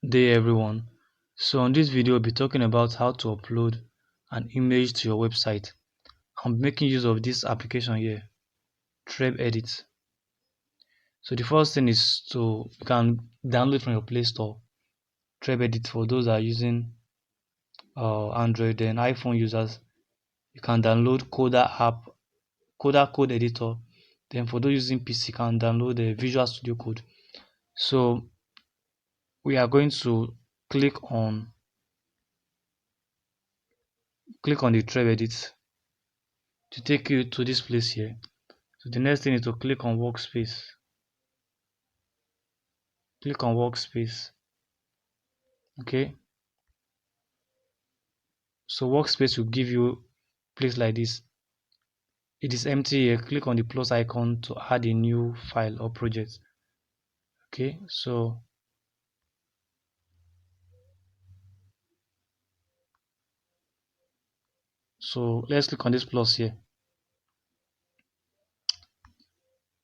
Day everyone. So on this video we'll be talking about how to upload an image to your website. I'm making use of this application here, TrebEdit. So the first thing is you can download from your Play Store TrebEdit for those that are using Android and iPhone users. You can download Coda app, Coda Code Editor. Then for those using PC, you can download the Visual Studio Code. So we are going to click on the TrebEdit to take you to this place here. So the next thing is to click on workspace. Click on workspace. Okay. So workspace will give you a place like this. It is empty here. Click on the plus icon to add a new file or project. Okay. So let's click on this plus here.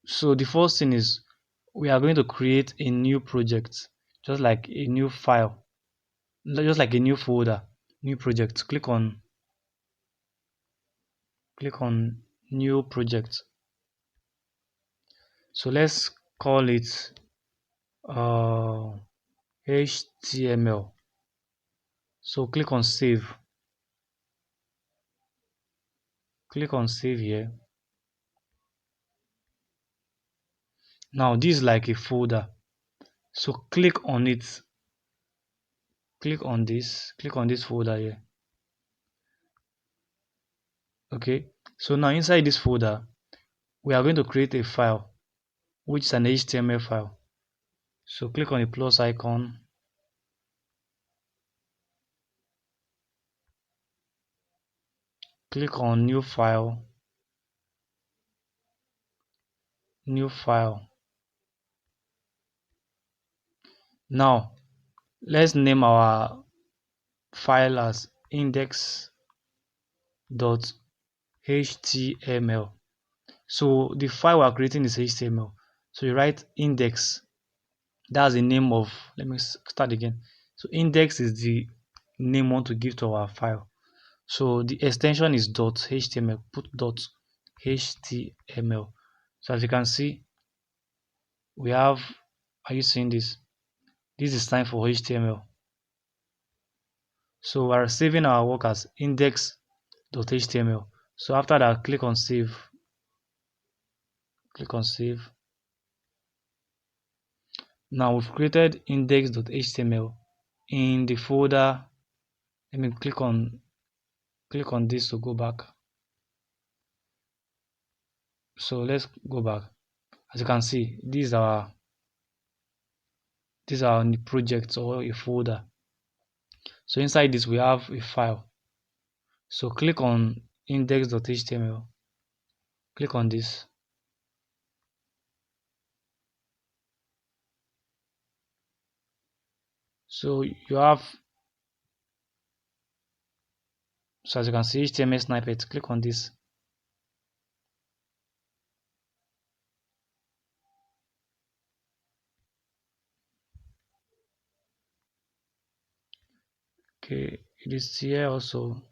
So the first thing is we are going to create a new project, just like a new file, just like a new folder, new project. Click on new project. So let's call it HTML. So click on save. Click on save here. Now this is like a folder. So click on it. Click on this folder here. Okay. So now inside this folder, we are going to create a file, which is an HTML file. So click on the plus icon. Click on new file. New file. Now let's name our file as index.html. So the file we're creating is HTML. So you write index. That's the name of, let me start again. So index is the name we want to give to our file. So the extension is .html. Put .html. So as you can see, we have, are you seeing this? This is time for HTML. So we are saving our work as index.html. So after that, click on save. Click on save. Now we've created index.html in the folder. Let me click on this to go back. So let's go back. As you can see, these are the projects or a folder. So inside this we have a file. So click on index.html. Click on this. So you have, so as you can see, HTML snippet. Click on this. Okay, it is here also.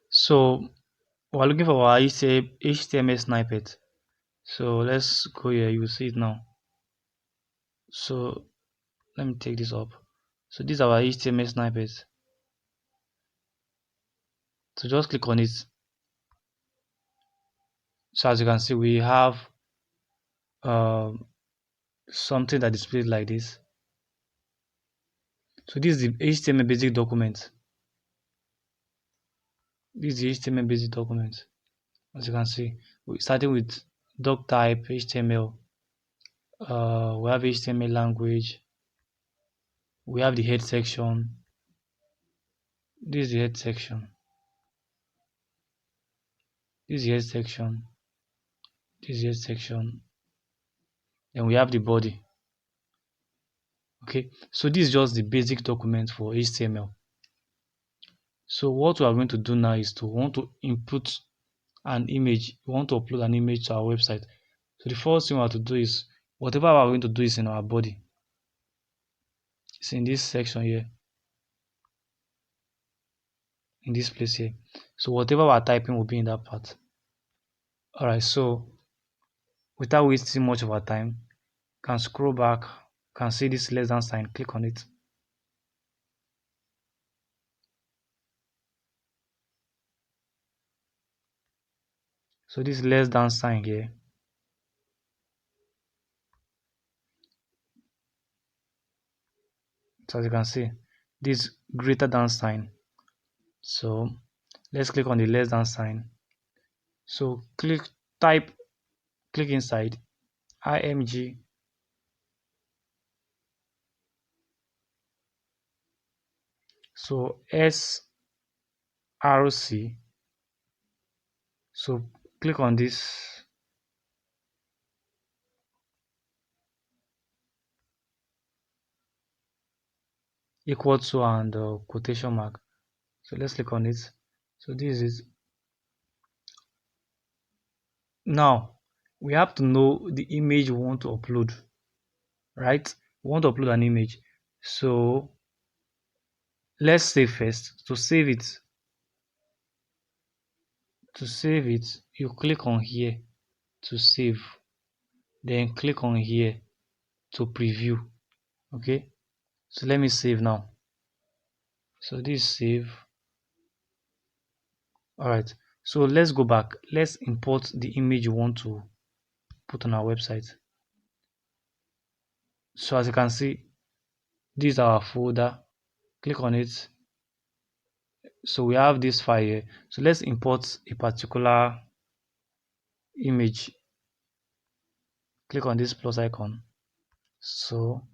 So we're looking for our HTML snippet. So let's go here. You will see it now. So let me take this up. So these are our HTML snippets. So just click on it. So as you can see, we have something that displays like this. So this is the HTML basic document. This is the HTML basic document. As you can see, we starting with doc type HTML. We have HTML language. We have the head section. This is the head section. This is the head section. This is the head section. Then we have the body. Okay, so this is just the basic document for HTML. So what we are going to do now is to want to input an image, we want to upload an image to our website. So the first thing we have to do is whatever we are going to do is in our body. It's in this section here, in this place here. So whatever we are typing will be in that part. Alright, so without wasting much of our time, can scroll back, can see this less than sign, click on it. So this less than sign here, so as you can see, this greater than sign. So let's click on the less than sign. So click inside img, so src. So click on this, equal to, and quotation mark. So let's click on it. So this is now we have to know the image we want to upload, right? We want to upload an image. So let's save first. To save it, you click on here to save, then click on here to preview. Okay, so let me save now. So this save. All right, so let's go back. Let's import the image you want to put on our website. So as you can see, this is our folder. Click on it. So we have this file here. So let's import a particular image. Click on this plus icon. So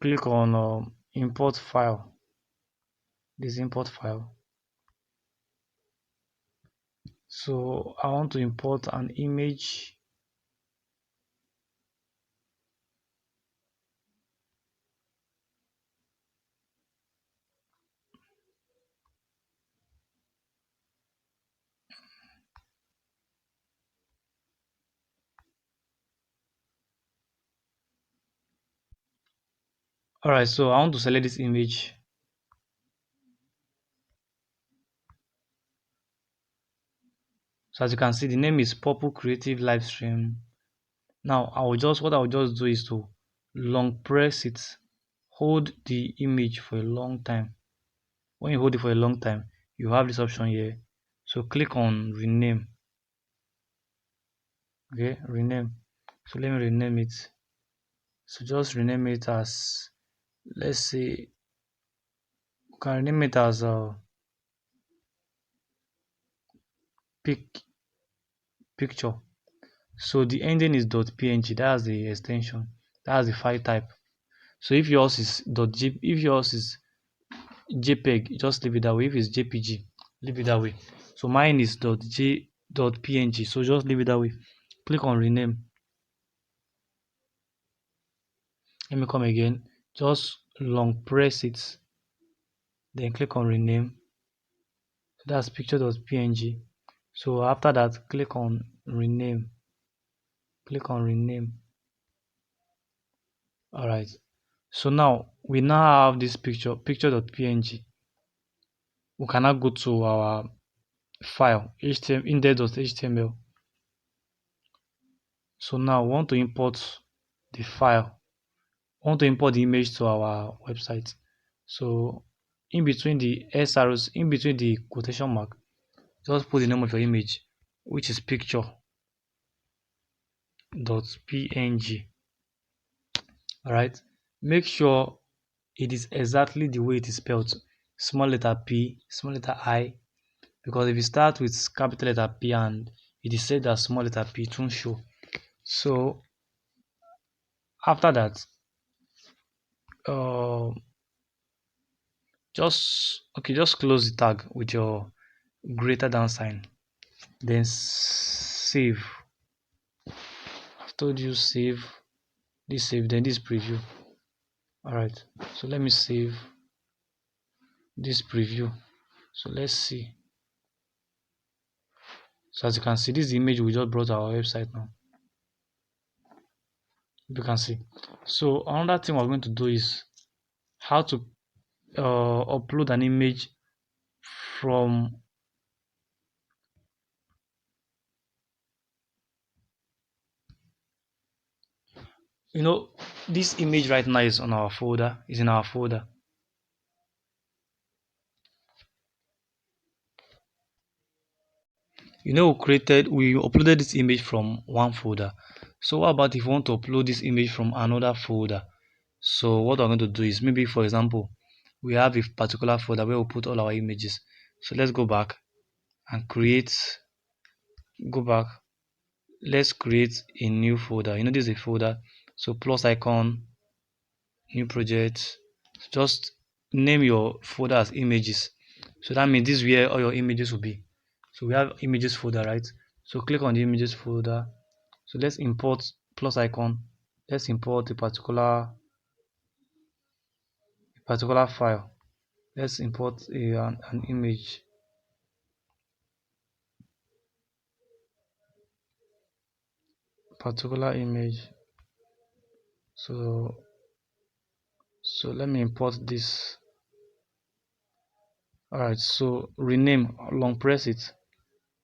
click on import file. This import file. So I want to import an image. Alright, so I want to select this image. So as you can see, the name is Purple Creative Livestream. Now what I will just do is to long press it, hold the image for a long time. When you hold it for a long time, you have this option here. So click on rename. Okay, rename. So let me rename it. So just rename it as, let's say, you can rename it as picture. So the ending is .png. That's the extension. That's the file type. So if yours is JPEG, just leave it that way. If it's JPG, leave it that way. So mine is .png. So just leave it that way. Click on rename. Let me come again. Just long press it. Then click on rename. So that's picture.png. So after that, click on rename. Click on rename. Alright. So now we have this picture.png. We can now go to our file index.html. So now we want to import the file. We want to import the image to our website. So in between the SRs, in between the quotation mark, just put the name of your image, which is picture.png. Alright. Make sure it is exactly the way it is spelled. Small letter P, small letter I, because if you start with capital letter P and it is said that small letter P, it won't show. So after that, uh, just close the tag with your greater than sign, then save. I've told you save, then this preview. Alright, so let me save this preview. So let's see. So as you can see, this is the image we just brought to our website now. You can see. So another thing we're going to do is how to upload an image from this image right now is on our folder, is in our folder. We uploaded this image from one folder. So what about if we want to upload this image from another folder? So what I'm going to do is, maybe for example, we have a particular folder where we put all our images. So let's go back and go back. Let's create a new folder. This is a folder. So plus icon, new project. Just name your folder as images. So that means this is where all your images will be. So we have images folder, right? So click on the images folder. So let's import plus icon. Let's import a particular file. Let's import an image. Particular image. So let me import this. Alright, so rename, long press it.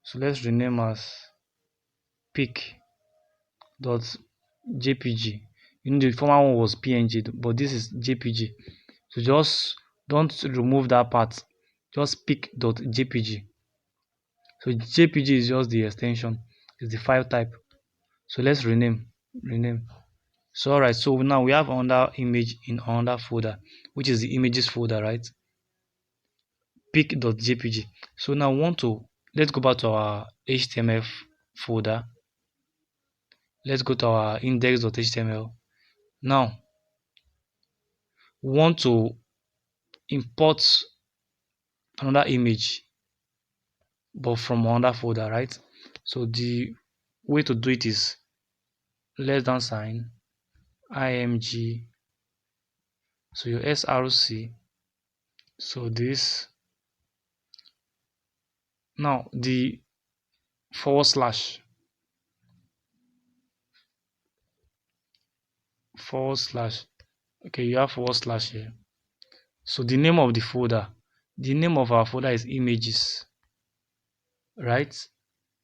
So let's rename as pic.jpg. The former one was png, but this is jpg. So just don't remove that part, just pic.jpg. So jpg is just the extension, is the file type. So let's rename. So alright, so now we have another image in another folder, which is the images folder, right? pic.jpg. So now let's go back to our html folder. Let's go to our index.html. Now we want to import another image, but from another folder, right? So the way to do it is less than sign img, so your src, so this, now the forward slash, okay, you have forward slash here. So the name of our folder is images, right?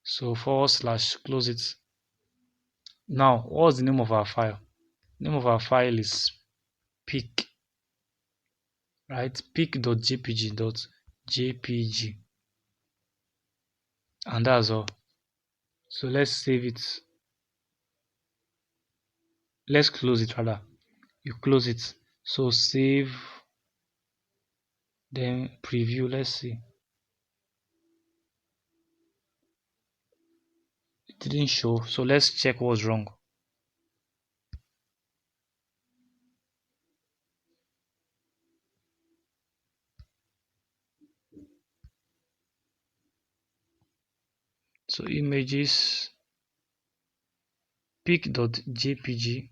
So forward slash, close it. Now what's the name of our file? Name of our file is pic, right? pic.jpg, and that's all. So let's save it. Let's close it rather. You close it. So save, then preview. Let's see. It didn't show. So let's check what's wrong. So images pic.jpg.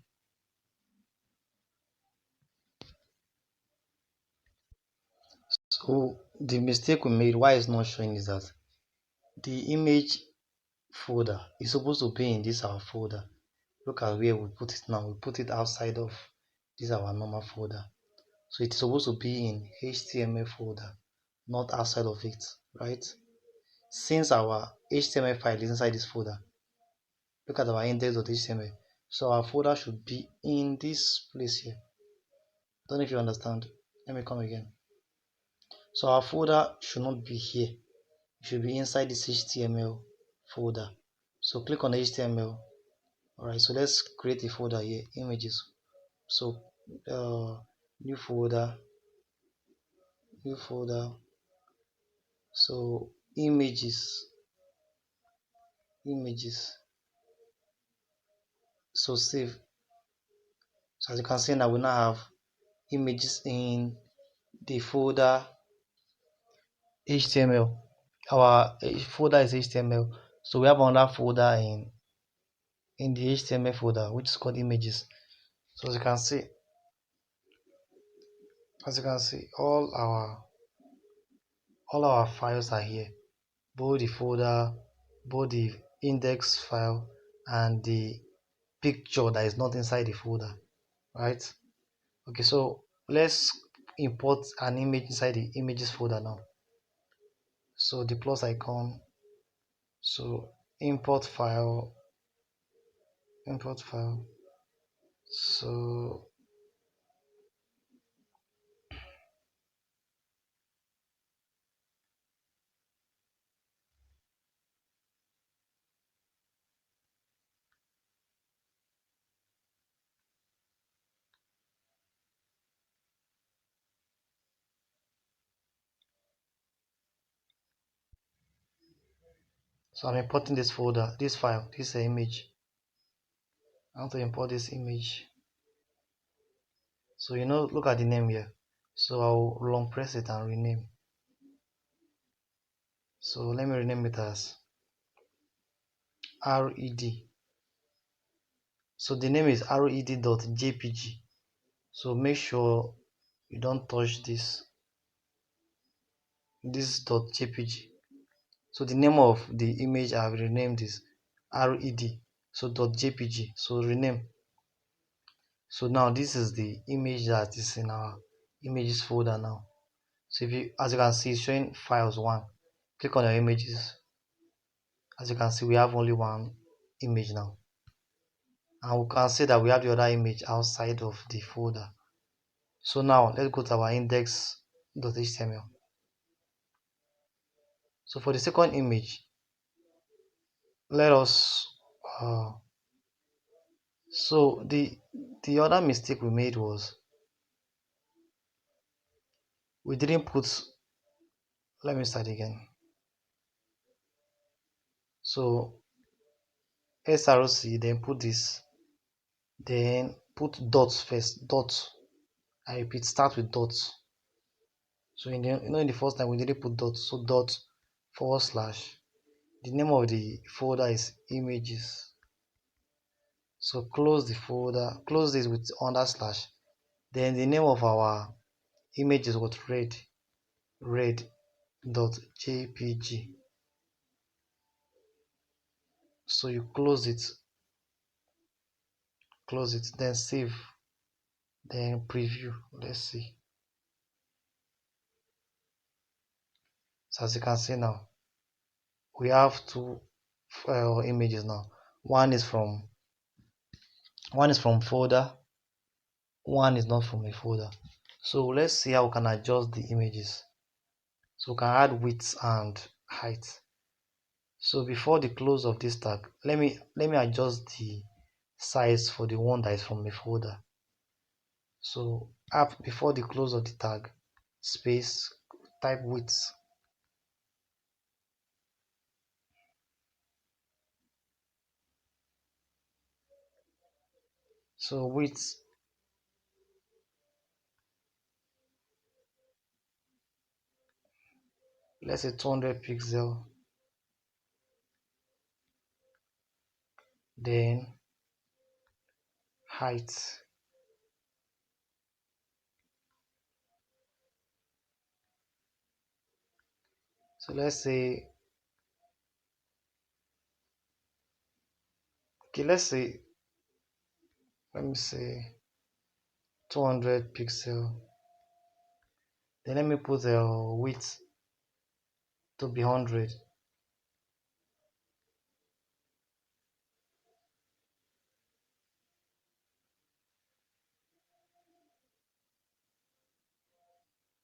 So the mistake we made, why it's not showing, is that the image folder is supposed to be in this our folder. Look at where we put it now. We put it outside of this our normal folder. So it's supposed to be in HTML folder, not outside of it, right? Since our HTML file is inside this folder, look at our index.html. So our folder should be in this place here. Don't know if you understand. Let me come again. So our folder should not be here. It should be inside this HTML folder. So click on HTML. Alright, so let's create a folder here, images. So new folder. So images. So save. So as you can see now, we now have images in the folder HTML. Our folder is HTML, so we have another folder in the HTML folder, which is called images. So as you can see, all our files are here, both the folder, both the index file and the picture that is not inside the folder, right? Okay, so let's import an image inside the images folder now. So the plus icon, so import file, so I'm importing this folder, this file, this image. I want to import this image. So look at the name here. So I'll long press it and rename. So let me rename it as red. So the name is red.jpg. So make sure you don't touch this .jpg. So the name of the image I've renamed is red. So .jpg. So rename. So now this is the image that is in our images folder now. So as you can see, it's showing files 1. Click on your images. As you can see, we have only one image now, and we can see that we have the other image outside of the folder. So now let's go to our index.html. So for the second image, let us so the other mistake we made was we didn't put, let me start again. So src, then put this, then put dots first. Dots, I repeat, start with dots. So in the first time we didn't put dots, so dot forward slash, the name of the folder is images. So close the folder, close this with under slash, then the name of our image is what, red.jpg. So you close it, then save, then preview. Let's see. So as you can see now, we have two images now. One is from folder, one is not from a folder. So let's see how we can adjust the images. So we can add width and height. So before the close of this tag, let me adjust the size for the one that is from the folder. So before the close of the tag, space, type width. So width, let's say 200 pixel. Then height, so let's say, okay, let me say 200 pixel. Then let me put the width to be 100.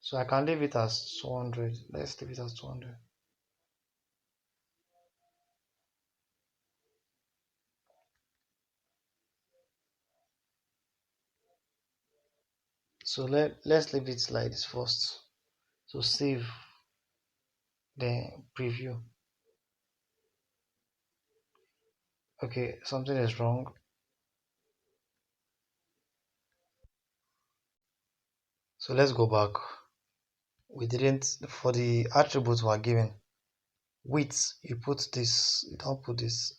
So I can leave it as 200. Let's leave it as 200. So let's leave it like this first. So save, then preview. Okay, something is wrong. So let's go back. We didn't, for the attributes we are given, width, you put this, you don't put this,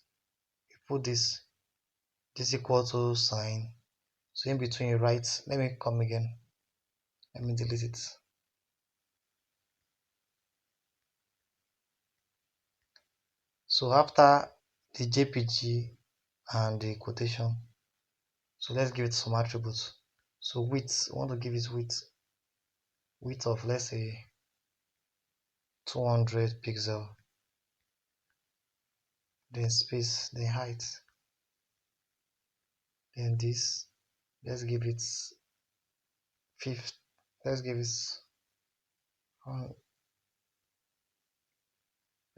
you put this equal to sign. So in between you write, let me come again, let me delete it. So after the JPG and the quotation, so let's give it some attributes. So width, I want to give it width of, let's say, 200 pixel, then space, then height, then this, let's give it 50, let's give it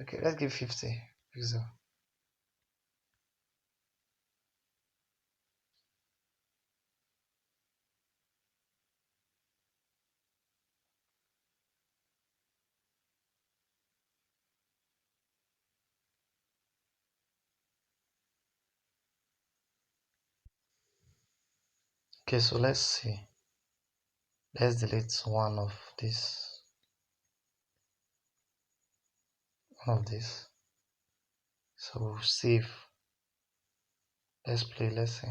okay, let's give 50 pixel. Okay, so let's see, let's delete one of this, so save, let's play, let's see.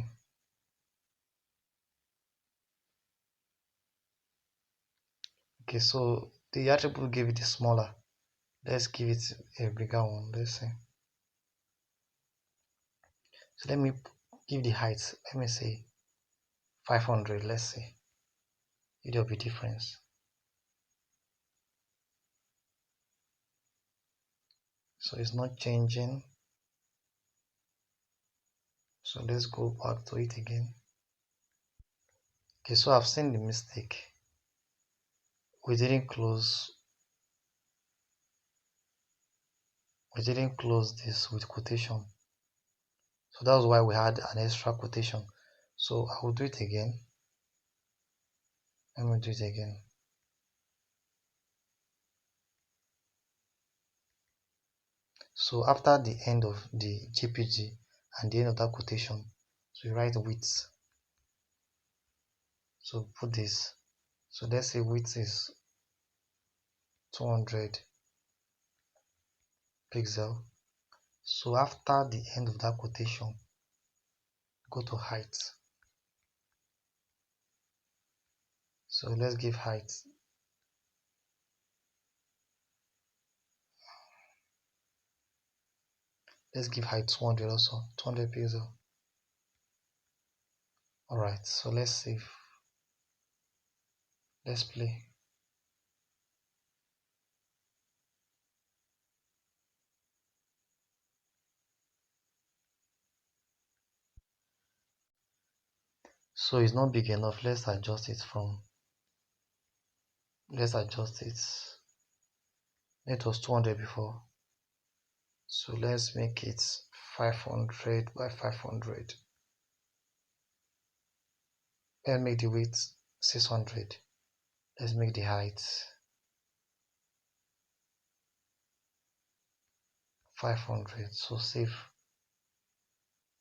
Okay, so the attribute gave it a smaller, let's give it a bigger one, let's see. So let me give the height, let me say 500, let's see if there will be difference. So it's not changing, so let's go back to it again. Okay, so I've seen the mistake, we didn't close this with quotation, so that's why we had an extra quotation. So I will do it again, let me do it again. So after the end of the JPG and the end of that quotation, so you write width, so put this, so let's say width is 200 pixel. So after the end of that quotation, go to height, so let's give height, let's give height 200 also, 200 pixel. Alright, so let's save, let's play. So it's not big enough, let's adjust it, it was 200 before, so let's make it 500 by 500, let's make the width 600, let's make the height 500, so save.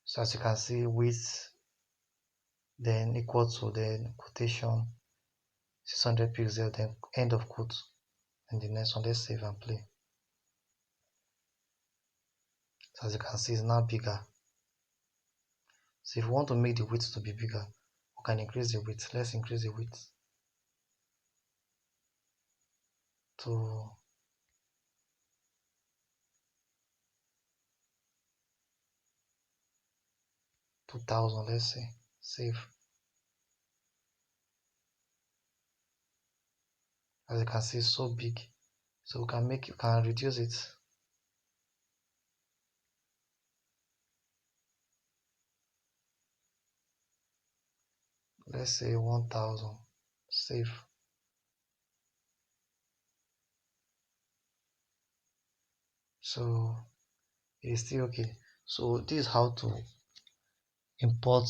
So as you can see, width then equal to then quotation 600 pixel, then end of quote, and the next one, let's save and play. So as you can see, it's now bigger. So if we want to make the width to be bigger, we can increase the width. Let's increase the width to 2000, let's say. Save. As you can see, it's so big, so we can reduce it. Let's say 1000. Save. So it is still okay. So this is how to import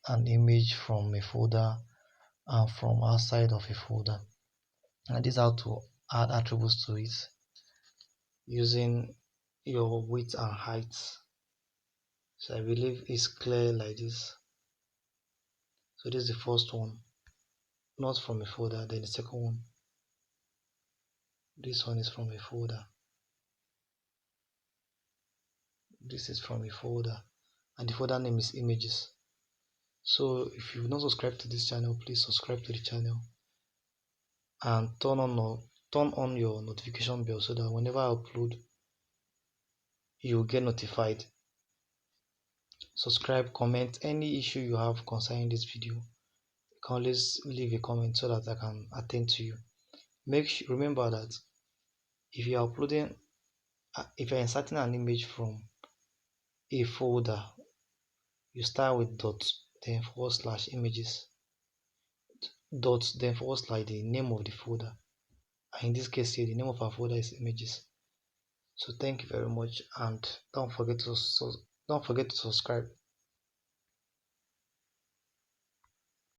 an image from a folder and from outside of a folder, and this is how to add attributes to it using your width and height. So I believe it's clear like this. So this is the first one, not from a folder. Then the second one, this one is from a folder, this is from a folder, and the folder name is images. So if you've not subscribed to this channel, please subscribe to the channel and turn on your notification bell, so that whenever I upload you'll get notified. Subscribe, comment any issue you have concerning this video. You can always leave a comment so that I can attend to you. Remember that if you are uploading, if you're inserting an image from a folder, you start with dot, then forward slash images, dot, then forward slash the name of the folder. And in this case here, the name of our folder is images. So thank you very much, and don't forget to subscribe.